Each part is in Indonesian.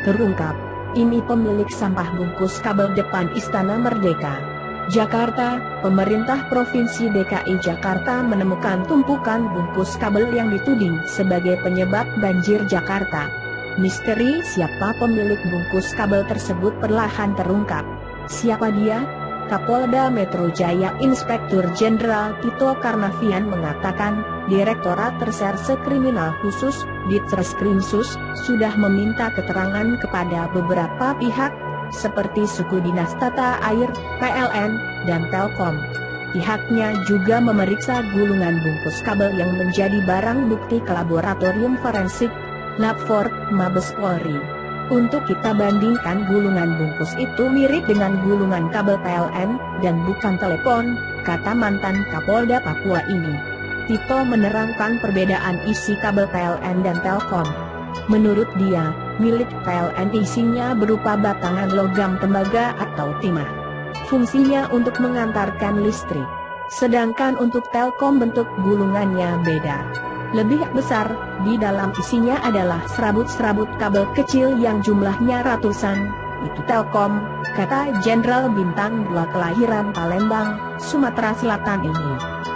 Terungkap, ini pemilik sampah bungkus kabel depan Istana Merdeka, Jakarta. Pemerintah Provinsi DKI Jakarta menemukan tumpukan bungkus kabel yang dituding sebagai penyebab banjir Jakarta. Misteri siapa pemilik bungkus kabel tersebut perlahan terungkap. Siapa dia? Kapolda Metro Jaya Inspektur Jenderal Tito Karnavian mengatakan, Direktorat Reserse Kriminal Khusus, Ditreskrimsus, sudah meminta keterangan kepada beberapa pihak, seperti Suku Dinas Tata Air, PLN, dan Telkom. Pihaknya juga memeriksa gulungan bungkus kabel yang menjadi barang bukti ke Laboratorium Forensik, Labfor, Mabes Polri. Untuk kita bandingkan, gulungan bungkus itu mirip dengan gulungan kabel PLN, dan bukan telepon, kata mantan Kapolda Papua ini. Tito menerangkan perbedaan isi kabel PLN dan Telkom. Menurut dia, milik PLN isinya berupa batangan logam tembaga atau timah. Fungsinya untuk mengantarkan listrik. Sedangkan untuk Telkom bentuk gulungannya beda. Lebih besar, di dalam isinya adalah serabut-serabut kabel kecil yang jumlahnya ratusan. Itu Telkom, kata Jenderal Bintang 2 kelahiran Palembang, Sumatera Selatan ini.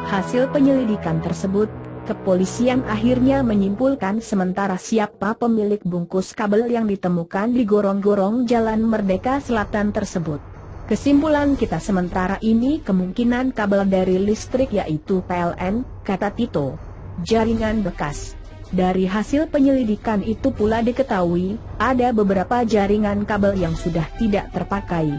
Hasil penyelidikan tersebut, kepolisian akhirnya menyimpulkan sementara siapa pemilik bungkus kabel yang ditemukan di gorong-gorong Jalan Merdeka Selatan tersebut. Kesimpulan kita sementara ini kemungkinan kabel dari listrik yaitu PLN, kata Tito. Jaringan bekas. Dari hasil penyelidikan itu pula diketahui, ada beberapa jaringan kabel yang sudah tidak terpakai.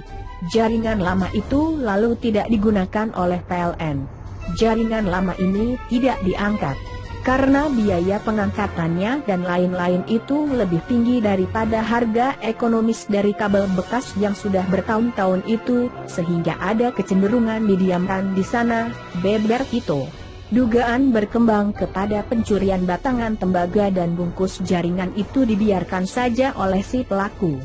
Jaringan lama itu lalu tidak digunakan oleh PLN. Jaringan lama ini tidak diangkat, karena biaya pengangkatannya dan lain-lain itu lebih tinggi daripada harga ekonomis dari kabel bekas yang sudah bertahun-tahun itu, sehingga ada kecenderungan didiamkan di sana, beber Tito. Dugaan berkembang kepada pencurian batangan tembaga dan bungkus jaringan itu dibiarkan saja oleh si pelaku.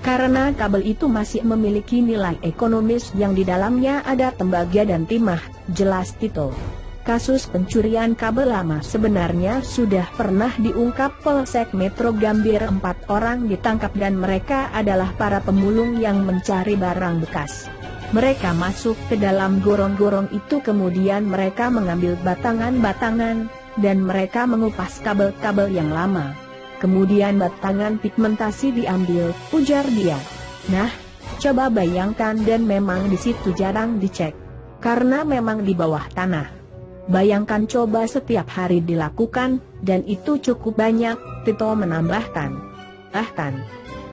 Karena kabel itu masih memiliki nilai ekonomis yang di dalamnya ada tembaga dan timah, jelas Tito. Kasus pencurian kabel lama sebenarnya sudah pernah diungkap Polsek Metro Gambir. 4 orang ditangkap dan mereka adalah para pemulung yang mencari barang bekas. Mereka masuk ke dalam gorong-gorong itu, kemudian mereka mengambil batangan-batangan, dan mereka mengupas kabel-kabel yang lama. Kemudian batangan pigmentasi diambil, ujar dia. Nah, coba bayangkan, dan memang di situ jarang dicek, karena memang di bawah tanah. Bayangkan coba setiap hari dilakukan, dan itu cukup banyak, Tito menambahkan. Bahkan